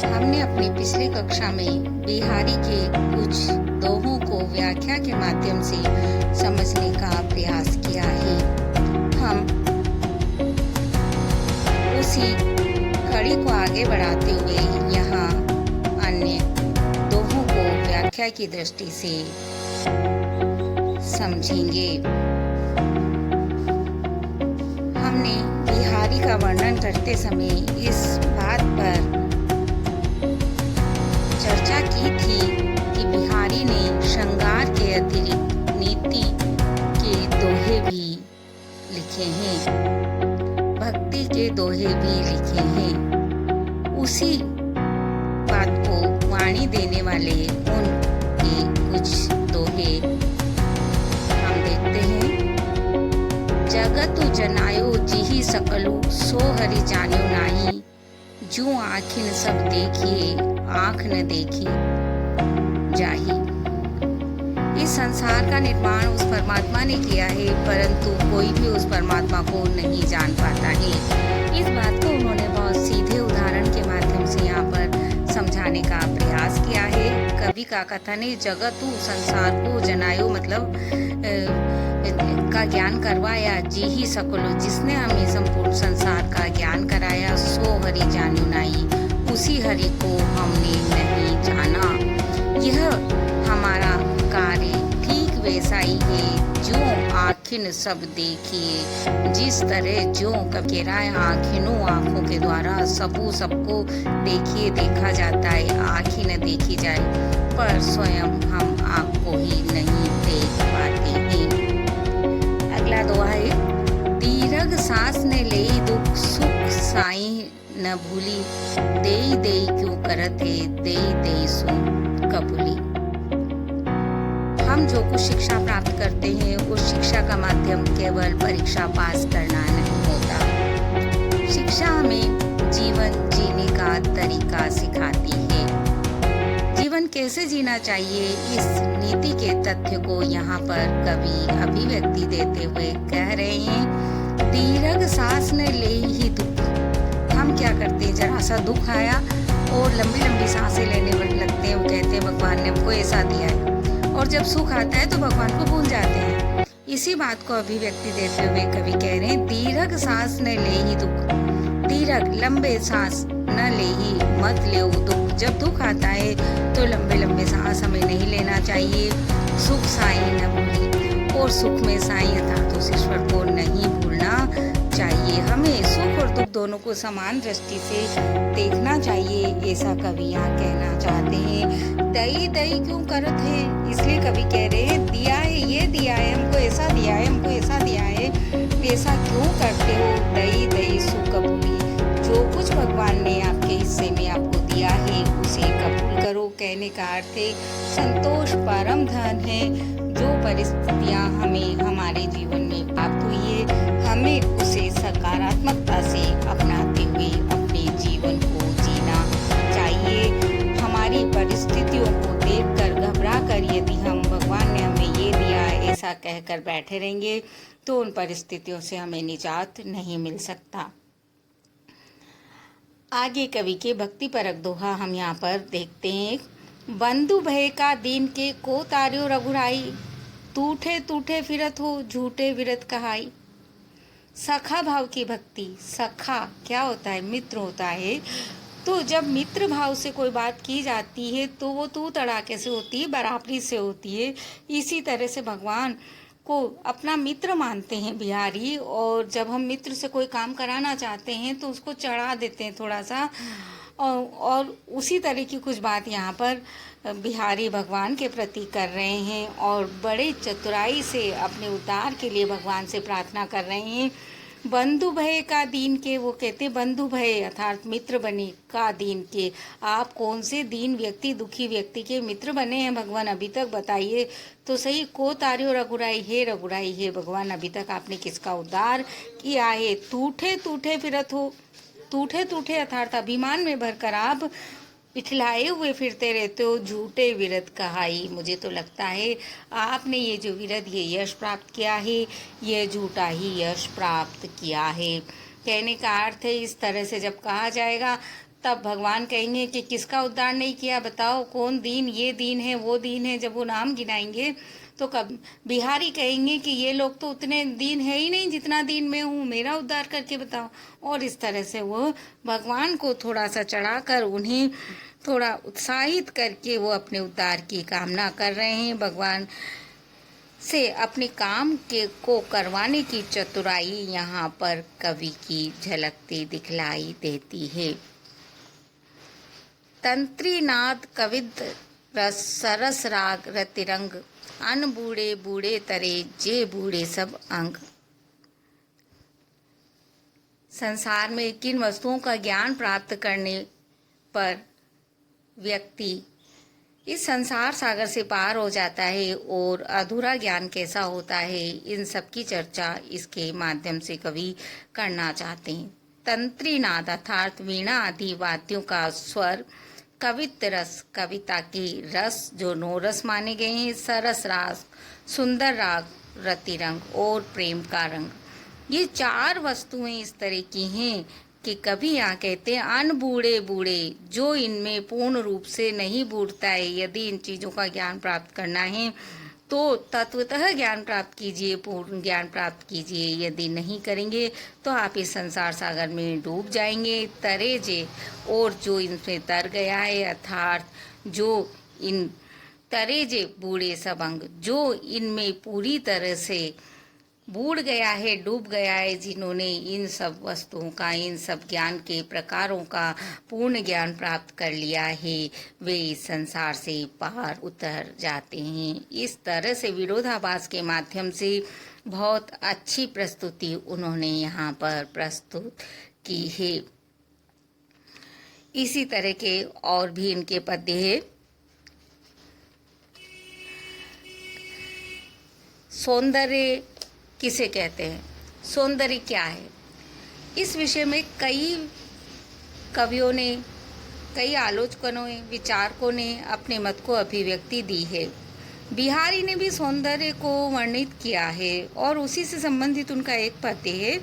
हमने अपनी पिछली कक्षा में बिहारी के कुछ दोहों को व्याख्या के माध्यम से समझने का प्रयास किया है। हम उसी कड़ी को आगे बढ़ाते हुए यहाँ अन्य दोहों को व्याख्या की दृष्टि से समझेंगे। हमने बिहारी का वर्णन करते समय इस बात पर चर्चा की थी कि बिहारी ने श्रृंगार के अतिरिक्त नीति के दोहे भी लिखे हैं, भक्ति के दोहे भी लिखे हैं। उसी बात को वाणी देने वाले उनके कुछ दोहे हम देखते हैं। जगतु जनायो जिहि सकलु सो हरि जान्यो नाही, जो आँखिन सब देखिए आँख न देखी जाही। इस संसार का निर्माण उस परमात्मा ने किया है, परंतु कोई भी उस परमात्मा को नहीं जान पाता है। इस बात को उन्होंने बहुत सीधे उदाहरण के माध्यम से यहाँ पर समझाने का प्रयास किया है। कवि का कथन है, जगतु संसार को जनायो मतलब का ज्ञान करवाया, जी ही सकलो जिसने हमें संपूर्ण संसार का ज्ञान कराया, सो हरि जान्यो नाई उसी हरि को हमने नहीं जाना। यह हमारा कार्य ठीक वैसा ही है जो आँखिन सब देखिए। जिस तरह जो ककेराय आँखिनों आँखों के द्वारा सबको देखिए देखा जाता है, आँखी न देखी जाए, पर स्वयं हम आपको ही नहीं देख पाते हैं। अगला दोहा है, दीर्घ सांस ने ले दुख सुख साई न भूली, देई देई क्यों करत है, देई देई सो कबूली। हम जो कुछ शिक्षा प्राप्त करते हैं उस शिक्षा का माध्यम केवल परीक्षा पास करना नहीं होता। शिक्षा हमें जीवन जीने का तरीका सिखाती है। जीवन कैसे जीना चाहिए, इस नीति के तथ्य को यहाँ पर कवि अभिव्यक्ति देते हुए कह रहे हैं। दीर्घ सांस ने ले ही दुख, हम क्या करते हैं, जरा सा दुख आया और लंबी लंबी सांसें लेने लगते हैं। वो कहते हैं भगवान ने हमको ऐसा दिया है, और जब सुख आता है तो भगवान को भूल जाते हैं। इसी बात को अभिव्यक्ति देते हुए कवि कह रहे हैं, दीर्घ सांस न ले ही दुख, दीर्घ लंबे सांस न ले ही मत ले दुख। जब दुख आता है तो लंबे लंबे सांस हमें नहीं लेना चाहिए। सुख साई न भूली, और सुख में साई अर्थात उस ईश्वर को नहीं भूलना चाहिए। हमें सुख और दुख दोनों को समान दृष्टि से देखना चाहिए, ऐसा कवि यहाँ कहना चाहते हैं। दई दई क्यों करत है, इसलिए कवि कह रहे हैं, दिया है ये दिया है हमको, ऐसा दिया है हमको, ऐसा दिया है, ऐसा क्यों करते हो। दई दई सु कबूली, जो कुछ भगवान ने आपके हिस्से में आपको दिया है उसे कबूल करो। कहने का अर्थ है संतोष परम धन है। जो परिस्थितियाँ हमें हमारे जीवन में प्राप्त हुई है, हमें उसे सकारात्मकता से अपनाते हुए अपने जीवन को जीना चाहिए। हमारी परिस्थितियों को देखकर घबरा कर यदि हम भगवान ने हमें ये दिया ऐसा कहकर बैठे रहेंगे तो उन परिस्थितियों से हमें निजात नहीं मिल सकता। आगे कवि के भक्तिपरक दोहा हम यहाँ पर देखते हैं। बंधु भय का दीन के को तार्यो रघुराई, टूठे टूठे फिरत हो झूठे विरत कहाई। सखा भाव की भक्ति, सखा क्या होता है, मित्र होता है। तो जब मित्र भाव से कोई बात की जाती है तो वो तू तड़ाके से होती है, बराबरी से होती है। इसी तरह से भगवान को अपना मित्र मानते हैं बिहारी, और जब हम मित्र से कोई काम कराना चाहते हैं तो उसको चढ़ा देते हैं थोड़ा सा, और उसी तरह की कुछ बात यहाँ पर बिहारी भगवान के प्रति कर रहे हैं, और बड़े चतुराई से अपने उद्धार के लिए भगवान से प्रार्थना कर रहे हैं। बंधु भय का दीन के, वो कहते बंधु भय अर्थात मित्र बने का दीन के। आप कौन से दीन व्यक्ति, दुखी व्यक्ति के मित्र बने हैं भगवान, अभी तक बताइए तो सही। को तार्यो रघुराई, हे रघुराई हे भगवान, अभी तक आपने किसका उद्धार किया है। टूठे टूठे फिरत हो, टूठे टूठे अर्थात अभिमान में भरकर आप इठलाए हुए फिरते रहते हो, झूठे विरत कहाई। मुझे तो लगता है आपने ये जो विरत, ये यश प्राप्त किया है, ये झूठा ही यश प्राप्त किया है। कहने का अर्थ है इस तरह से जब कहा जाएगा तब भगवान कहेंगे कि किसका उद्धार नहीं किया, बताओ कौन दीन, ये दीन है वो दीन है। जब वो नाम गिनाएंगे तो कब बिहारी कहेंगे कि ये लोग तो उतने दीन है ही नहीं जितना दीन मैं हूँ, मेरा उद्धार करके बताओ। और इस तरह से वो भगवान को थोड़ा सा चढ़ाकर उन्हें थोड़ा उत्साहित करके वो अपने उद्धार की कामना कर रहे हैं। भगवान से अपने काम के को करवाने की चतुराई यहाँ पर कवि की झलकती दिखलाई देती है। तंत्री नाद कविद रस सरस राग रतिरंग, अन बूढ़े बूढ़े तरे जे बूढ़े सब अंग। संसार में किन वस्तुओं का ज्ञान प्राप्त करने पर व्यक्ति इस संसार सागर से पार हो जाता है और अधूरा ज्ञान कैसा होता है, इन सब की चर्चा इसके माध्यम से कवि करना चाहते हैं। तंत्री नाद अर्थात वीणा आदि वाद्यों का स्वर, कवित्त रस कविता की रस जो नौ रस माने गए हैं, सरस राग सुंदर राग, रतिरंग और प्रेम का रंग, ये चार वस्तुएं इस तरह की हैं कि कभी यहाँ कहते हैं अन बूढ़े बूढ़े, जो इनमें पूर्ण रूप से नहीं बूढ़ता है। यदि इन चीज़ों का ज्ञान प्राप्त करना है तो तत्वतः ज्ञान प्राप्त कीजिए, पूर्ण ज्ञान प्राप्त कीजिए। यदि नहीं करेंगे तो आप इस संसार सागर में डूब जाएंगे। तरे जे, और जो इनसे तर गया है अर्थात जो इन तरे जे बूढ़े सबंग, जो इनमें पूरी तरह से बूढ़ गया है, डूब गया है, जिन्होंने इन सब वस्तुओं का, इन सब ज्ञान के प्रकारों का पूर्ण ज्ञान प्राप्त कर लिया है, वे इस संसार से पार उतर जाते हैं। इस तरह से विरोधाभास के माध्यम से बहुत अच्छी प्रस्तुति उन्होंने यहाँ पर प्रस्तुत की है। इसी तरह के और भी इनके पद्य है। सौंदर्य किसे कहते हैं, सौंदर्य क्या है, इस विषय में कई कवियों ने, कई आलोचकों ने, विचारकों ने अपने मत को अभिव्यक्ति दी है। बिहारी ने भी सौंदर्य को वर्णित किया है और उसी से संबंधित उनका एक पद्य है,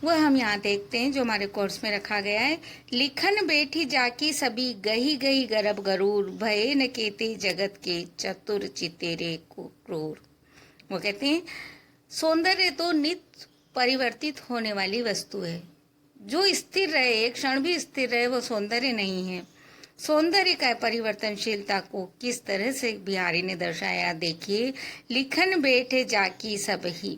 वह हम यहाँ देखते हैं जो हमारे कोर्स में रखा गया है। लिखन बैठी जाकी सभी गही गही गरब गरूर, भये न केते जगत के चतुर चितेरे को क्रूर। वो कहते हैं सौंदर्य तो नित्य परिवर्तित होने वाली वस्तु है, जो स्थिर रहे, एक क्षण भी स्थिर रहे, वो सौंदर्य नहीं है। सौंदर्य का परिवर्तनशीलता को किस तरह से बिहारी ने दर्शाया, देखिए। लिखन बैठे जाकी सब ही,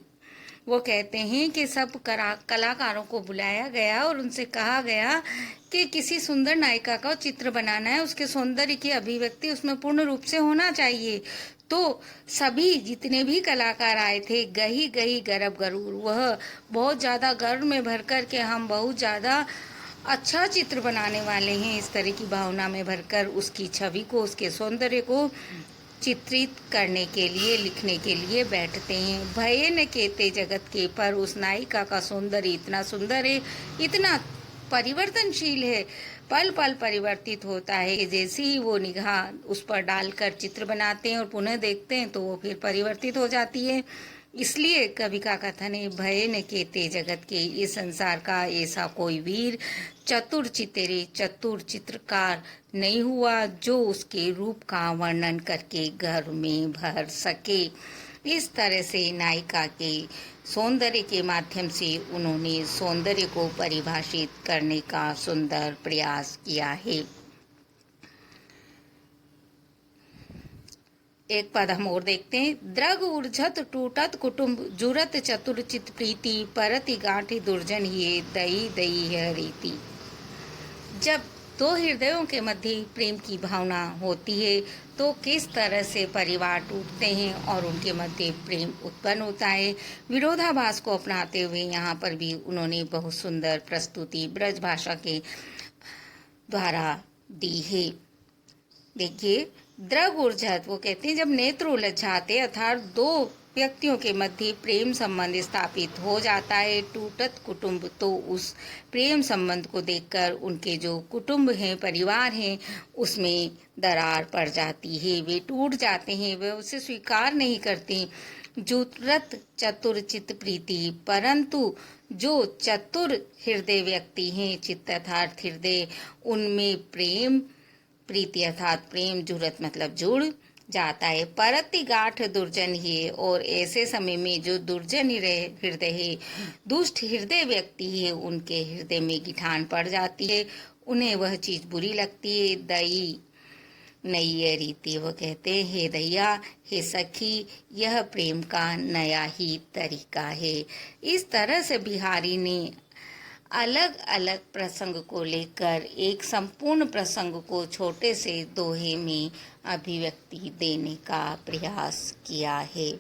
वो कहते हैं कि सब कलाकारों को बुलाया गया और उनसे कहा गया कि किसी सुंदर नायिका का चित्र बनाना है, उसके सौंदर्य की अभिव्यक्ति उसमें पूर्ण रूप से होना चाहिए। तो सभी जितने भी कलाकार आए थे, गही गही गरब गरूर, वह बहुत ज़्यादा गर्व में भर कर के हम बहुत ज़्यादा अच्छा चित्र बनाने वाले हैं, इस तरह की भावना में भरकर उसकी छवि को, उसके सौंदर्य को चित्रित करने के लिए, लिखने के लिए बैठते हैं। भये न केते जगत के, पर उस नायिका का सौंदर्य इतना सुंदर है, इतना परिवर्तनशील है, पल पल परिवर्तित होता है कि जैसे ही वो निगाह उस पर डालकर चित्र बनाते हैं और पुनः देखते हैं तो वो फिर परिवर्तित हो जाती है। इसलिए कवि का कथन है, भय न केते जगत के, इस संसार का ऐसा कोई वीर चतुर चितेरे, चतुर चित्रकार नहीं हुआ जो उसके रूप का वर्णन करके घर में भर सके। इस तरह से नायिका के सौंदर्य के माध्यम से उन्होंने सौंदर्य को परिभाषित करने का सुंदर प्रयास किया है। एक पद हम और देखते हैं। द्रग ऊर्झत टूटत कुटुंब, जुरत चतुर चित प्रीति, परति गांठी दुर्जन ये दई दई है रीति। जब दो हृदयों के मध्य प्रेम की भावना होती है तो किस तरह से परिवार टूटते हैं और उनके मध्य प्रेम उत्पन्न होता है। विरोधाभास को अपनाते हुए यहाँ पर भी उन्होंने बहुत सुंदर प्रस्तुति ब्रज भाषा के द्वारा दी है। देखिए, द्रग ऊर्झत, वो कहते हैं जब नेत्र उलझ जाते अर्थात दो व्यक्तियों के मध्य प्रेम संबंध स्थापित हो जाता है। टूटत कुटुंब, तो उस प्रेम संबंध को देखकर उनके जो कुटुंब हैं, परिवार हैं, उसमें दरार पड़ जाती है, वे टूट जाते हैं, वे उसे स्वीकार नहीं करते जुत्रत चतुर चित प्रीति, परंतु जो चतुर हृदय व्यक्ति हैं, चित्त अर्थात हृदय, उनमें प्रेम, प्रीति अर्थात प्रेम, जुरत मतलब जुड़ जाता है। परति गाठ दुर्जन ही, और ऐसे समय में जो दुर्जन हृदय है, दुष्ट हृदय व्यक्ति है, उनके हृदय में गिठान पड़ जाती है, उन्हें वह चीज बुरी लगती है। दई नई रीति, वो कहते हैं हे दैया, हे सखी, यह प्रेम का नया ही तरीका है। इस तरह से बिहारी ने अलग अलग प्रसंग को लेकर एक संपूर्ण प्रसंग को छोटे से दोहे में अभिव्यक्ति देने का प्रयास किया है।